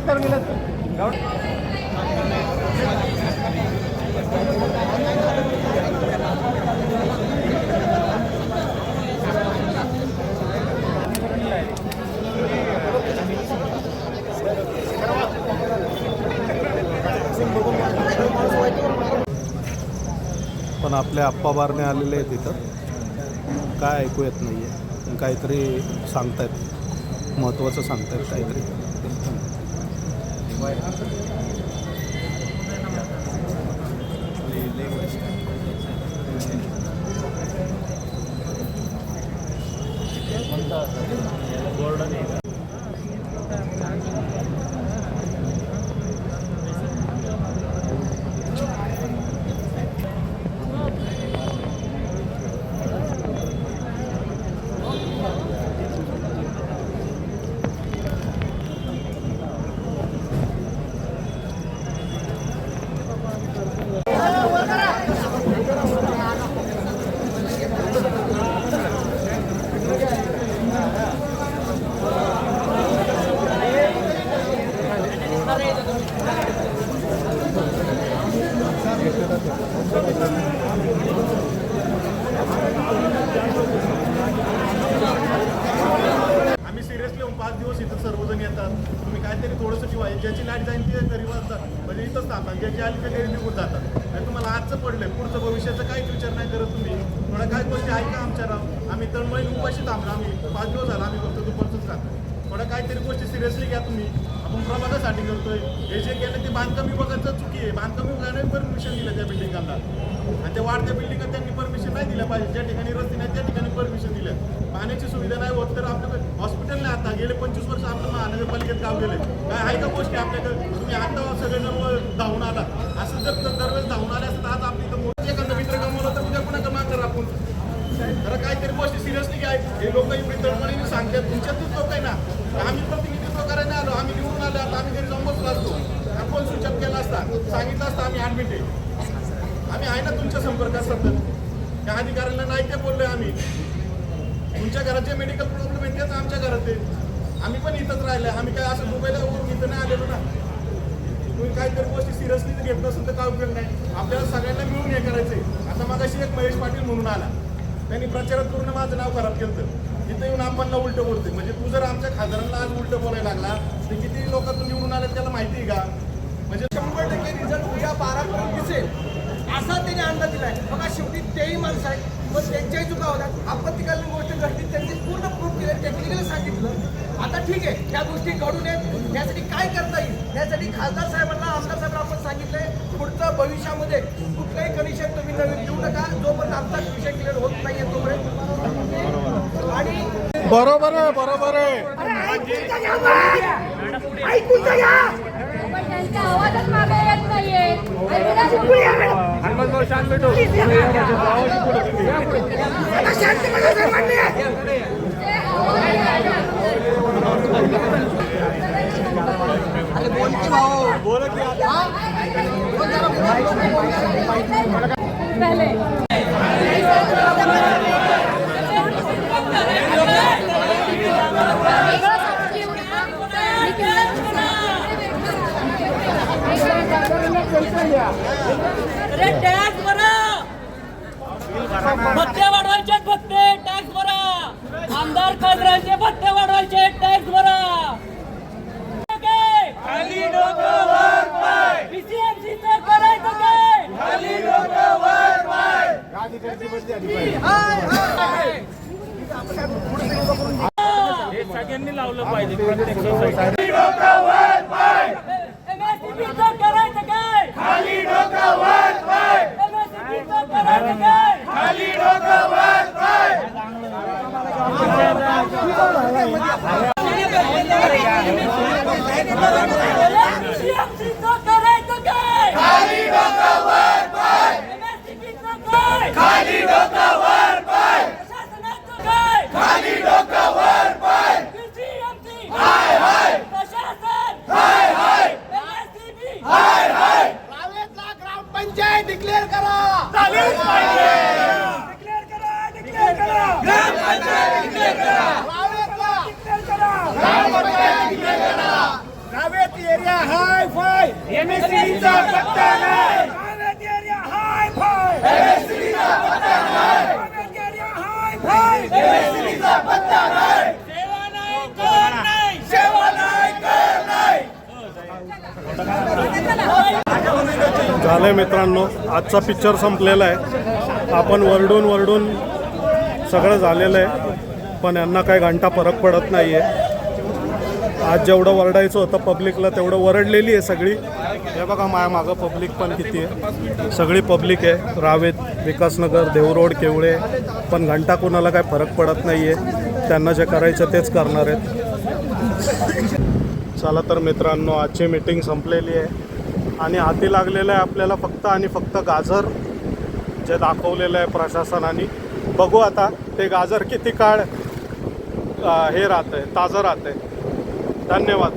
पण आपल्या आप्पा बारणे आलेले आहेत तिथं, काय ऐकू येत नाही आहे, काहीतरी सांगतायत, महत्त्वाचं सांगतायत काहीतरी. आम्ही सिरियसली 5 दिवस इथं सर्वजण येतात. तुम्ही काहीतरी थोडंसं किंवा ज्याची लाईट जाईल ते घरी वाजतात, म्हणजे इथंच थांबतात. ज्याची आली ते घरी निघून जातात. आणि तुम्हाला आजचं पडलंय, पुढचं भविष्याचं काहीच विचार नाही करत तुम्ही. थोड्या काही गोष्टी ऐका आमच्या राव. आम्ही तळमळीने उपाशी थांबलो. आम्ही 5 दिवस झाला आम्ही फक्त दुपारचंच खातो. थोड्या काहीतरी गोष्टी सिरियसली घ्या तुम्ही. आपण प्रभागासाठी करतोय. हे जे केलं ते बांधकाम विभागाचं चुकी आहे. बांधकाम विभागाने परमिशन दिलं त्या बिल्डिंगांना, आणि त्या वाढत्या बिल्डिंगात त्यांनी परमिशन नाही दिलं पाहिजे. ज्या ठिकाणी रस्ते नाही त्या ठिकाणी परमिशन दिलं. पाण्याची सुविधा नाही होत तर आपल्याकडे हॉस्पिटल नाही. आता गेले 25 वर्ष आपलं महानगरपालिकेत काम केले. काय आहे का गोष्टी आपल्याकडे? तुम्ही आता सगळेजण धावून आला. असं जर दरवेळेस धावून आले असं तर आज आपली इथं मोठं एखादं मित्र गमवलं तर उद्या कुणाचं मागणार आपण? तर काहीतरी गोष्टी सिरियसली घ्या. हे लोक इकडे तळमळीने सांगतात. तुमच्यातच लोक आहे ना. आम्ही प्रतिनिधित्व करायला आलो. आम्ही निवडून आलो. आता आम्ही घरी जाऊन बसलो असतो. आपण सूचक केला असता, सांगितलं असतं आम्ही ॲडमिट आहे. आम्ही आहे ना तुमच्या संपर्कात सतत. त्या अधिकाऱ्यांना नाही ते बोललोय आम्ही. तुमच्या घरात जे मेडिकल प्रॉब्लेम आहे तेच आमच्या घरात आहे. आम्ही पण इथंच राहिलं. आम्ही काय असं मुंबईला वरून इथं नाही आलेलो ना. तुम्ही काहीतरी गोष्टी सिरियसली घेत नसेल तर काय उपयोग नाही. आपल्याला सगळ्यांना मिळून हे करायचंय. आता मगाशी एक महेश पाटील म्हणून आला, त्यांनी प्रचारात पूर्ण माझं नाव खराब केलं. इथं येऊन आपणला उलटं बोलते. म्हणजे तू जर आमच्या खासदारांना आज उलटं बोलायला लागला तर किती लोकांतून निवडून आले त्याला माहिती आहे का? म्हणजे 100% रिझल्ट उद्या 12 दिसेल असा त्याने अंदाज दिलाय. बघा शेवटी तेही माणसं आहेत, पण त्यांच्याही चुका होतात. आपत्तीकालीन गोष्ट घडली त्यांची पूर्ण प्रूफ केलं, टेक्निकली सांगितलं. आता ठीक आहे, त्या गोष्टी घडू नयेत यासाठी काय करता येईल यासाठी खासदार साहेबांना, आमदार साहेबांना आपण सांगितलंय. पुढचं भविष्यामध्ये कुठलंही कनेक्शन तुम्ही नवीन देऊ नका जोपर्यंत आमचा विषय क्लिअर होत नाहीये तोपर्यंत. आणि बरोबर आहे, बरोबर आहे. त्यांचा आवाजच मागे येत नाहीये. टॅक्स भरा, भत्ते वाढवायचे, भत्ते टॅक्स भरा. आमदार खासदारांचे भत्ते वाढवायचे, टॅक्स भरा. खाली डोकं वर पाय. बीसीएमसीचं करायचं काय? खाली डोकं वर पाय. हे सगळ्यांनी लावलं पाहिजे प्रत्येक सोसायटी. डोकं वर पाय. एमएससीबीचं करायचं काय? खाली डोकं वर पाय. एमएससीबीचं करायचं काय? खाली डोकं वर पाय. बीसीएमसीचं करायचं काय? खाली डोकं वर पाय. एमएससीबीचं काय? खाली डोकं वर पाय. प्रशासनाचं काय? खाली डोकं वर पाय. बीसीएमसी हाय हाय. प्रशासन हाय हाय. एमएससीबी हाय हाय. रावेतला ग्रामपंचायत डिक्लेअर करा. चालेल पाहिजे. डिक्लेअर करा, डिक्लेअर करा. ग्रामपंचायत डिक्लेअर करा. रावेतला डिक्लेअर करा. ग्रामपंचायत डिक्लेअर करा. रावेत एरिया एरिया हाय फाय एमएससीबीचा पत्ता नाही प्रायव्हेट एरिया हाय फाय एमएससीबीचा पत्ता नाही प्रायव्हेट एरिया हाय फाय एमएससीबीचा पत्ता नाही सेवा नाही कर नाही सेवा नाही कर नाही झालंय मित्रांनो, आजचा पिक्चर संपलेला आहे. आपण वरडून सगळं झालेलं आहे, पण यांना काही घंटा फरक पडत नाही आहे. आज जेवढं वरडायचं होतं पब्लिकला तेवढं वरडलेली आहे सगळी. हे बघा माया मागं पब्लिक पण किती आहे, सगळी पब्लिक आहे. रावेत, विकासनगर, देवरोड, केवळे, पण घंटा कोणाला काही फरक पडत नाही आहे. त्यांना जे करायचं तेच करणार आहेत. चला तर मित्रांनो, आजची मीटिंग संपलेली आहे आणि हाती लागलेलं आहे आपल्याला फक्त आणि फक्त गाजर जे दाखवलेलं आहे प्रशासनाने. बघू आता ते गाजर किती काळ हे राहतं आहे, ताजं राहतं आहे. धन्यवाद.